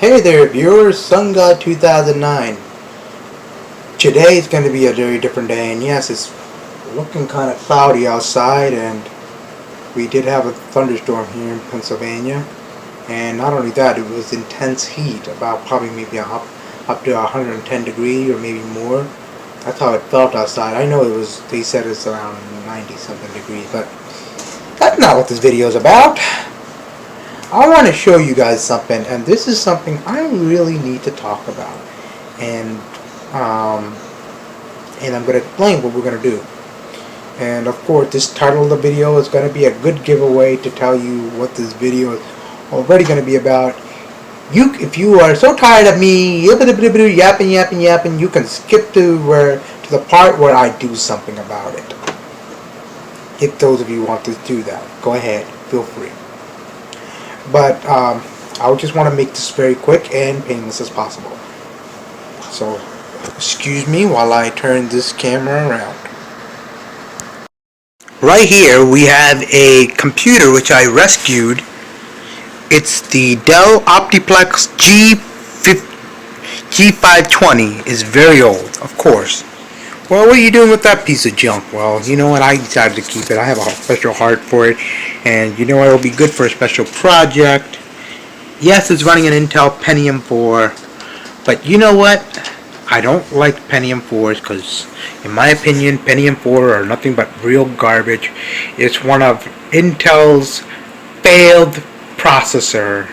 Hey there viewers, SunGod 2009. Today is going to be a very different day, and yes, it's looking kind of cloudy outside, and we did have a thunderstorm here in Pennsylvania. And not only that, it was intense heat, about probably maybe up to 110 degrees or maybe more. That's how it felt outside. I know they said it's around 90 something degrees, but that's not what this video is about. I want to show you guys something, and this is something I really need to talk about, and I'm going to explain what we're going to do. And of course, this title of the video is going to be a good giveaway to tell you what this video is already going to be about. If you are so tired of me yapping, you can skip to the part where I do something about it. If those of you want to do that, go ahead, feel free. But I just want to make this very quick and painless as possible. So, excuse me while I turn this camera around. Right here we have a computer which I rescued. It's the Dell Optiplex G520. It's very old, of course. Well, what are you doing with that piece of junk? Well, you know what, I decided to keep it. I have a special heart for it, and you know what, it'll be good for a special project. Yes, it's running an Intel Pentium 4, but you know what? I don't like Pentium 4s because, in my opinion, Pentium 4 are nothing but real garbage. It's one of Intel's failed processor.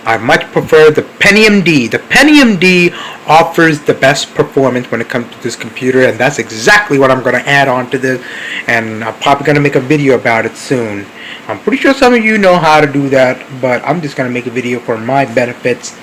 I much prefer the Pentium D. The Pentium D offers the best performance when it comes to this computer, and that's exactly what I'm going to add on to this, and I'm probably going to make a video about it soon. I'm pretty sure some of you know how to do that, but I'm just going to make a video for my benefits,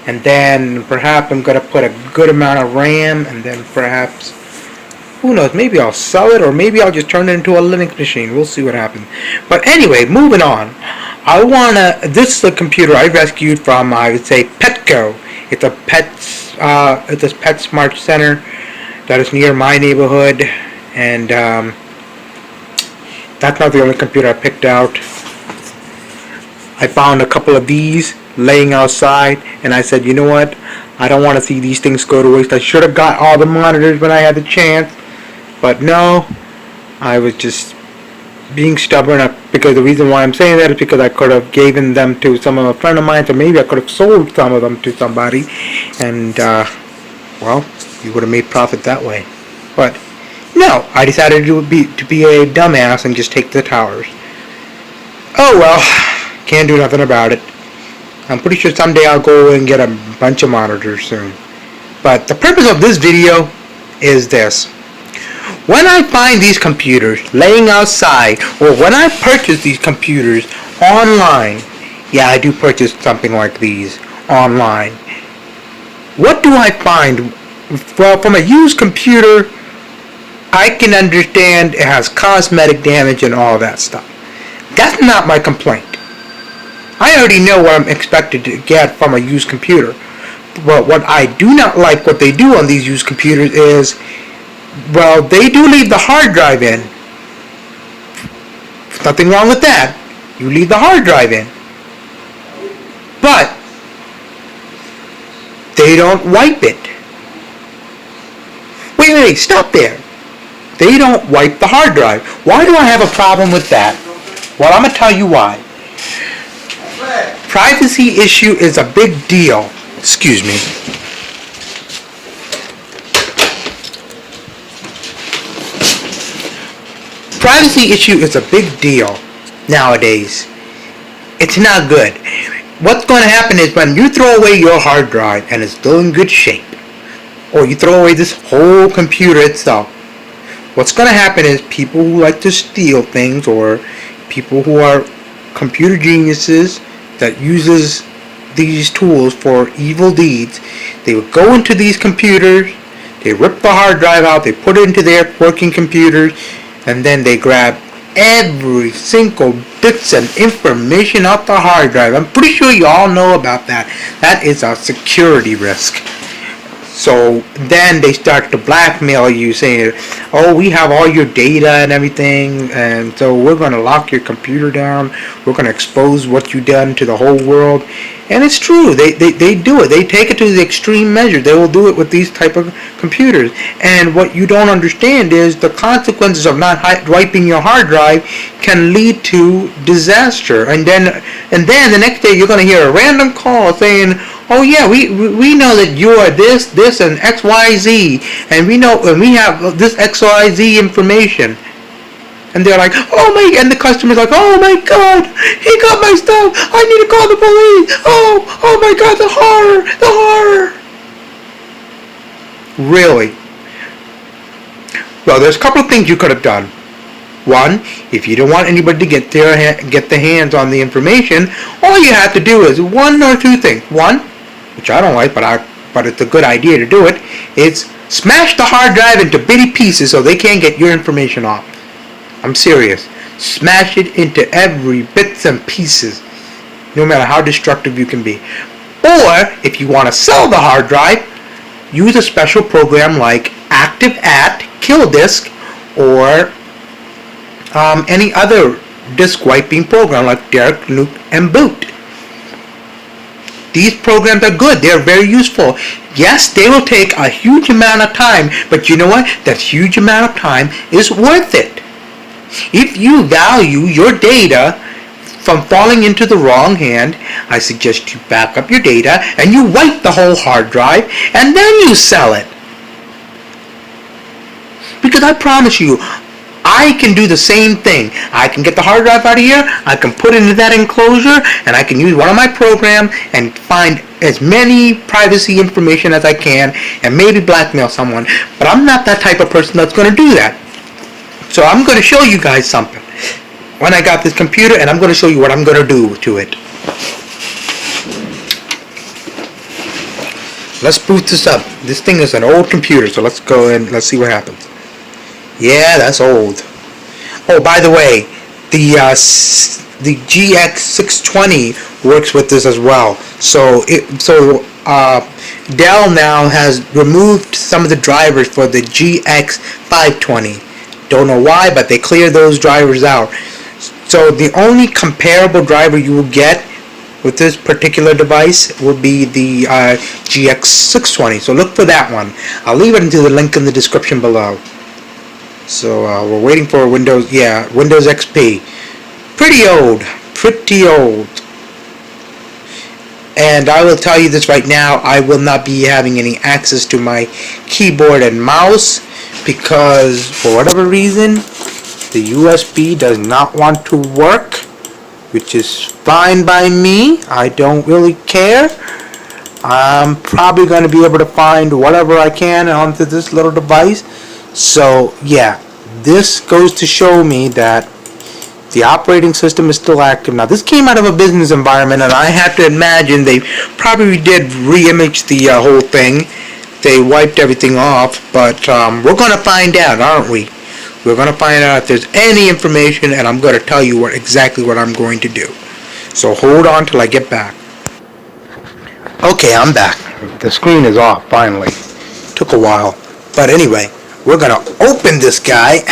and then perhaps I'm going to put a good amount of RAM, and then perhaps, who knows, maybe I'll sell it, or maybe I'll just turn it into a Linux machine. We'll see what happens. But anyway, moving on. This is a computer I rescued from, I would say, Petco. It's a Pet Smart Center that is near my neighborhood, and that's not the only computer I picked out. I found a couple of these laying outside, and I said, you know what? I don't want to see these things go to waste. I should have got all the monitors when I had the chance, but no, I was just being stubborn, because the reason why I'm saying that is because I could have given them to some of a friend of mine, or maybe I could have sold some of them to somebody, and well, you would have made profit that way. But no, I decided to be a dumbass and just take the towers. Oh well, can't do nothing about it. I'm pretty sure someday I'll go and get a bunch of monitors soon. But the purpose of this video is this. When I find these computers laying outside, or when I purchase these computers online, yeah, I do purchase something like these online, what do I find? Well, from a used computer, I can understand it has cosmetic damage and all that stuff. That's not my complaint. I already know what I'm expected to get from a used computer. But what I do not like what they do on these used computers is, well, they do leave the hard drive in. Nothing wrong with that. You leave the hard drive in. But they don't wipe it. Wait, stop there. They don't wipe the hard drive. Why do I have a problem with that? Well, I'm going to tell you why. Privacy issue is a big deal. Excuse me. Privacy issue is a big deal nowadays. It's not good. What's going to happen is when you throw away your hard drive and it's still in good shape, or you throw away this whole computer itself, what's going to happen is people who like to steal things, or people who are computer geniuses that uses these tools for evil deeds, they would go into these computers, they rip the hard drive out, they put it into their working computers, and then they grab every single bits and information off the hard drive. I'm pretty sure you all know about that. That is a security risk. So then they start to blackmail you, saying, "Oh, we have all your data and everything, and so we're going to lock your computer down. We're going to expose what you've done to the whole world." And it's true. They do it. They take it to the extreme measure. They will do it with these type of computers. And what you don't understand is the consequences of not wiping your hard drive can lead to disaster. And then the next day you're going to hear a random call saying, "Oh yeah, we know that you are this, and XYZ, and we know, and we have this XYZ information." And they're like, "Oh my," and the customer's like, "Oh my God, he got my stuff. I need to call the police. Oh my God, the horror. Really? Well, there's a couple of things you could have done. One, if you don't want anybody to get their hands on the information, all you have to do is one or two things. One, which I don't like, but it's a good idea to do it, is smash the hard drive into bitty pieces so they can't get your information off. I'm serious. Smash it into every bits and pieces, no matter how destructive you can be. Or, if you want to sell the hard drive, use a special program like Active-At, Kill Disk, or any other disk wiping program like Derek, Nuke, and Boot. These programs are good. They're very useful. Yes, they will take a huge amount of time, but you know what? That huge amount of time is worth it. If you value your data from falling into the wrong hand, I suggest you back up your data and you wipe the whole hard drive and then you sell it. Because I promise you, I can do the same thing. I can get the hard drive out of here, I can put it into that enclosure, and I can use one of my programs and find as many privacy information as I can and maybe blackmail someone. But I'm not that type of person that's going to do that. So I'm going to show you guys something when I got this computer, and I'm going to show you what I'm going to do to it. Let's boot this up. This thing is an old computer, so let's go and let's see what happens. Yeah, that's old. Oh, by the way, the GX620 works with this as well. So Dell now has removed some of the drivers for the GX520. Don't know why, but they cleared those drivers out. So the only comparable driver you will get with this particular device will be the GX620. So look for that one. I'll leave it into the link in the description below. So we're waiting for Windows XP. Pretty old. And I will tell you this right now, I will not be having any access to my keyboard and mouse because for whatever reason the USB does not want to work, which is fine by me. I don't really care. I'm probably going to be able to find whatever I can onto this little device. So yeah, this goes to show me that the operating system is still active. Now this came out of a business environment, and I have to imagine they probably did re-image the whole thing. They wiped everything off, but we're going to find out, aren't we? We're going to find out if there's any information, and I'm going to tell you exactly what I'm going to do. So hold on till I get back. Okay, I'm back. The screen is off finally. Took a while, but anyway, we're going to open this guy.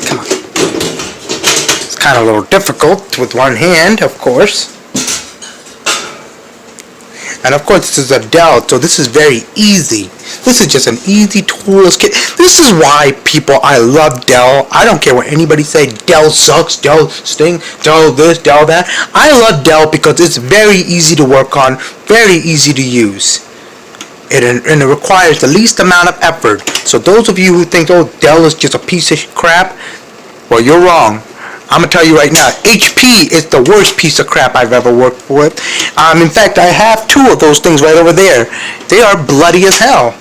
Come on. It's kind of a little difficult with one hand, of course. And of course, this is a Dell, so this is very easy. This is just an easy toolless kit. This is why I love Dell. I don't care what anybody say. Dell sucks, Dell stinks, Dell this, Dell that. I love Dell because it's very easy to work on, very easy to use. And it requires the least amount of effort. So those of you who think, oh, Dell is just a piece of crap, well, you're wrong. I'm going to tell you right now, HP is the worst piece of crap I've ever worked with. In fact, I have two of those things right over there. They are bloody as hell.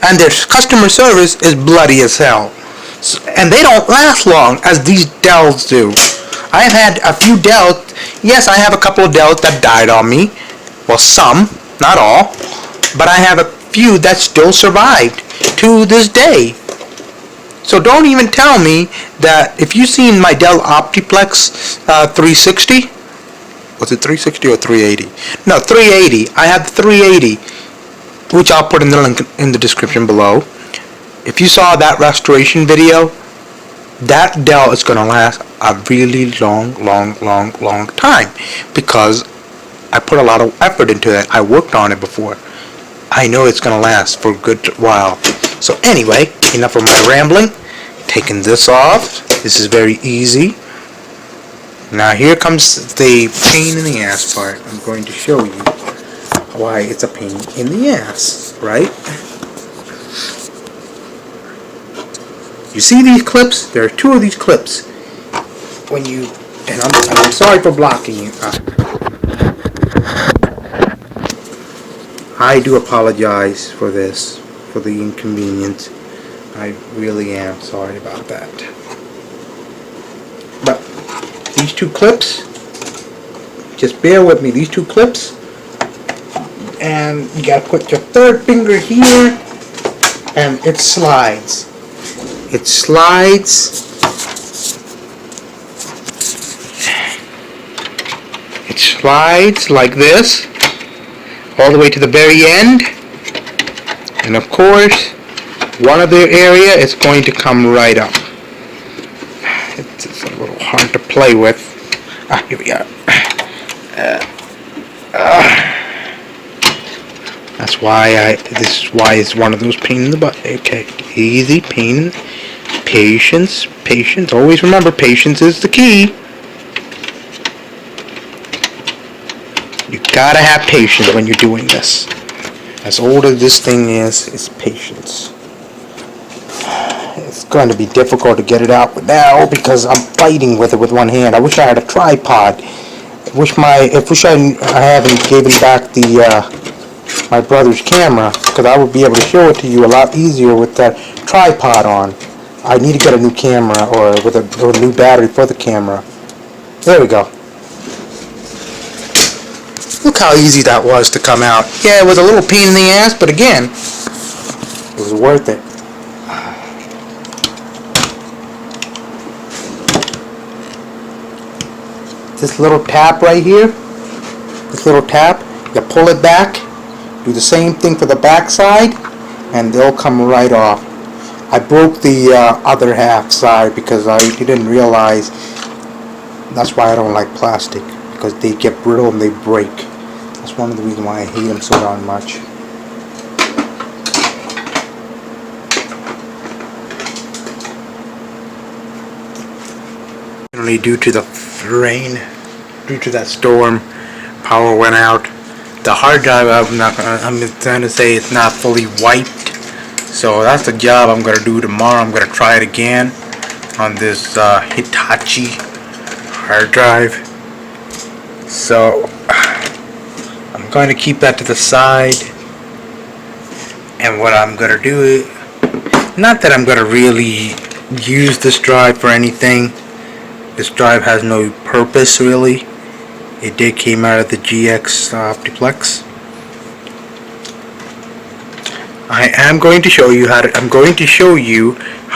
And their customer service is bloody as hell. And they don't last long as these Dells do. I've had a few Dells. Yes, I have a couple of Dells that died on me. Well, some, not all. But I have a few that still survived to this day. So don't even tell me that if you've seen my Dell Optiplex 360, was it 360 or 380? No, 380. I have the 380. which I'll put in the link in the description below. If you saw that restoration video, that Dell is going to last a really long time, because I put a lot of effort into it. I worked on it before. I know it's going to last for a good while. So anyway, enough of my rambling. Taking this off. This is very easy. Now here comes the pain in the ass part. I'm going to show you why it's a pain in the ass, right? You see these clips? There are two of these clips. When you, and I'm sorry for blocking you. I do apologize for this, for the inconvenience. I really am sorry about that. But these two clips, just bear with me, these two clips, and you gotta put your third finger here, and it slides. It slides. It slides like this, all the way to the very end, and of course one of their area is going to come right up. It's a little hard to play with. Here we are. That's why this is why it's one of those pain in the butt. Okay, easy, patience, always remember, patience is the key. You gotta have patience when you're doing this. As old as this thing is, it's patience. It's going to be difficult to get it out now because I'm fighting with it with one hand. I wish I had a tripod. I wish I haven't given back my brother's camera, because I would be able to show it to you a lot easier with that tripod on. I need to get a new camera, or with a new battery for the camera. There we go. Look how easy that was to come out. Yeah, it was a little pain in the ass, but again, it was worth it. This little tap right here, you pull it back, do the same thing for the back side, and they'll come right off. I broke the other half side because I didn't realize. That's why I don't like plastic, because they get brittle and they break. That's one of the reasons why I hate them so darn much. Due to the rain, due to that storm, power went out. The hard drive, I'm trying to say it's not fully wiped, so that's the job I'm gonna do tomorrow. I'm gonna try it again on this Hitachi hard drive. So I'm going to keep that to the side, and what I'm gonna do is, not that I'm gonna really use this drive for anything. This drive has no purpose really. It did came out of the GX Optiplex. I'm going to show you how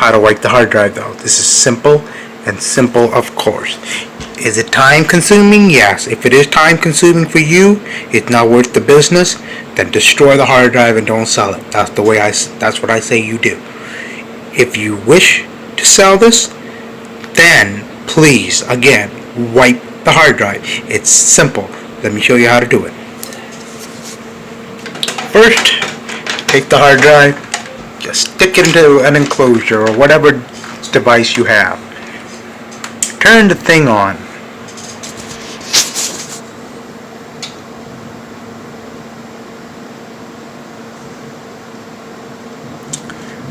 to wipe the hard drive though. This is simple, and simple of course. Is it time consuming? Yes. If it is time consuming for you, it's not worth the business, then destroy the hard drive and don't sell it. That's what I say you do. If you wish to sell this, then please, again, wipe the hard drive. It's simple. Let me show you how to do it. First, take the hard drive, just stick it into an enclosure or whatever device you have. Turn the thing on.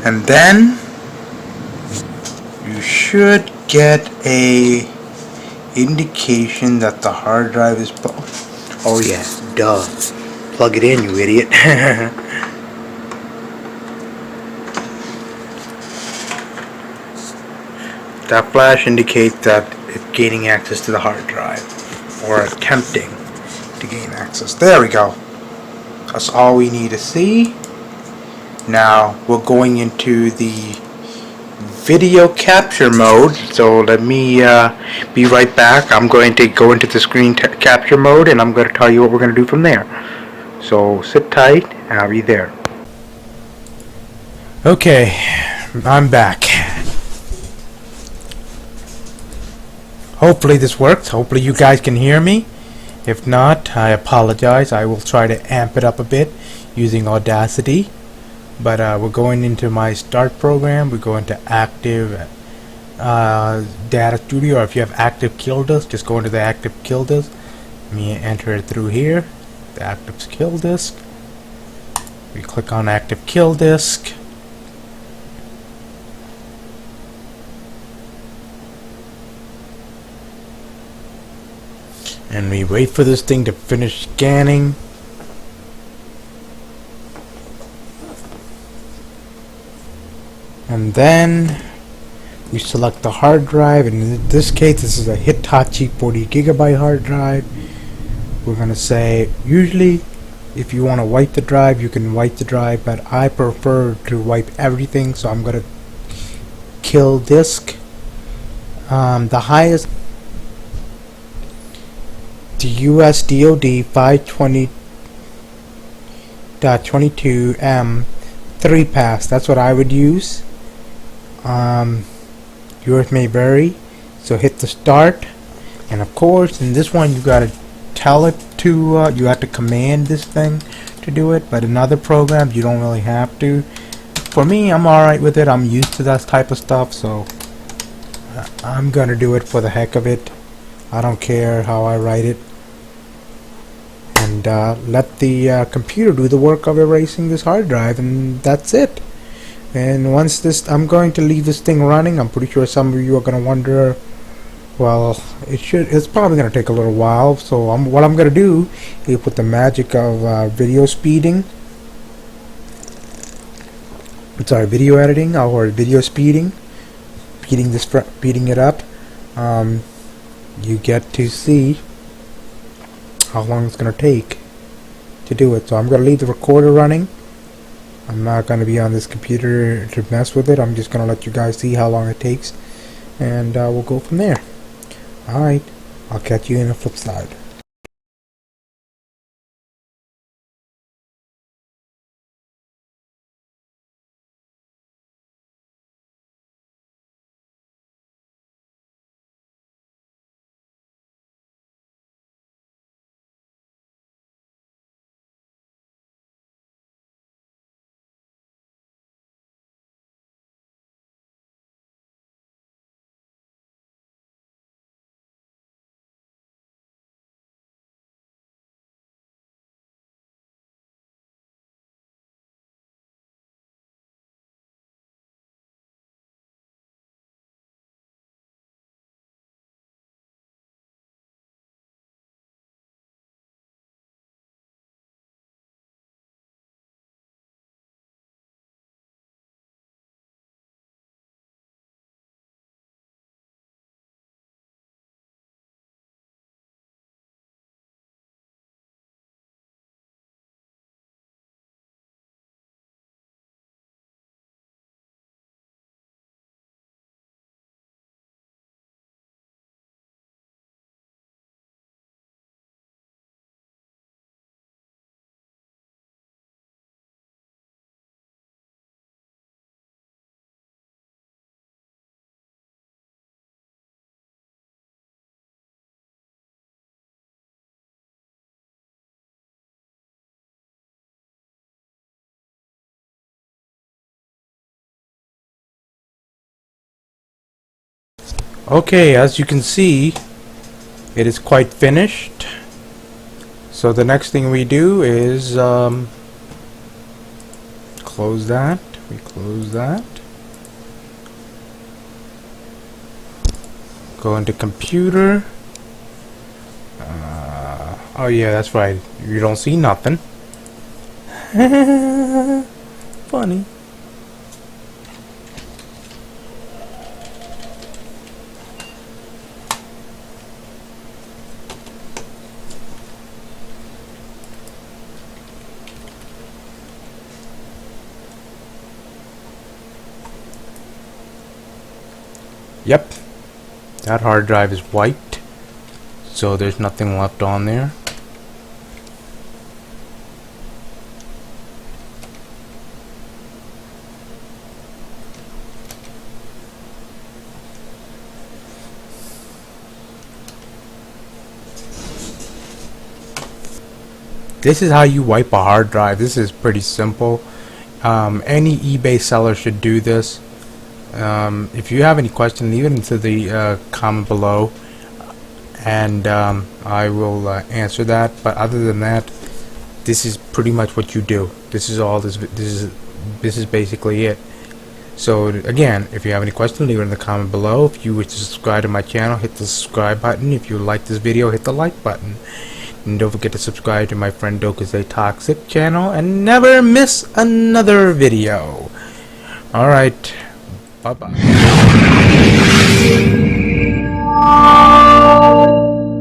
And then you should get a indication that the hard drive is oh yeah, duh. Plug it in, you idiot. That flash indicates that it's gaining access to the hard drive, or attempting to gain access. There we go. That's all we need to see. Now we're going into the video capture mode, so let me be right back. I'm going to go into the screen capture mode, and I'm going to tell you what we're going to do from there. So sit tight, and I'll be there. Okay, I'm back. Hopefully this works. Hopefully you guys can hear me. If not, I apologize. I will try to amp it up a bit using Audacity. But we're going into my start program. We're going to Active Data Studio, or if you have Active Kill Disk, just go into the Active Kill Disk. Let me enter it through here. The Active Kill Disk. We click on Active Kill Disk. And we wait for this thing to finish scanning. And then we select the hard drive, and in this case this is a Hitachi 40 gigabyte hard drive. We're going to say, usually if you want to wipe the drive, you can wipe the drive, but I prefer to wipe everything, so I'm going to kill disk. The highest, the US DoD 520.22M 3-pass, that's what I would use. Yours may vary, so hit the start, and of course in this one you gotta tell it to, you have to command this thing to do it, but in other programs you don't really have to. For me, I'm alright with it. I'm used to that type of stuff, so I'm gonna do it for the heck of it. I don't care how I write it, and let the computer do the work of erasing this hard drive, and that's it. And once this, I'm going to leave this thing running. I'm pretty sure some of you are going to wonder, well, it's probably going to take a little while. So what I'm going to do is put the magic of video speeding. Sorry, video editing or video speeding. Speeding it up. You get to see how long it's going to take to do it. So I'm going to leave the recorder running. I'm not going to be on this computer to mess with it. I'm just going to let you guys see how long it takes, and we'll go from there. Alright, I'll catch you in the flip side. Okay, as you can see, it is quite finished. So the next thing we do is close that. We close that. Go into computer. Oh yeah, that's right. You don't see nothing. Funny. Yep, that hard drive is wiped, so there's nothing left on there. This is how you wipe a hard drive. This is pretty simple. Any eBay seller should do this. If you have any question, leave it into the comment below, and I will answer that. But other than that, this is pretty much what you do. This is all. This is basically it. So again, if you have any questions, leave it in the comment below. If you wish to subscribe to my channel, hit the subscribe button. If you like this video, hit the like button. And don't forget to subscribe to my friend Dokuzay Toxic channel and never miss another video. Alright, bye bye.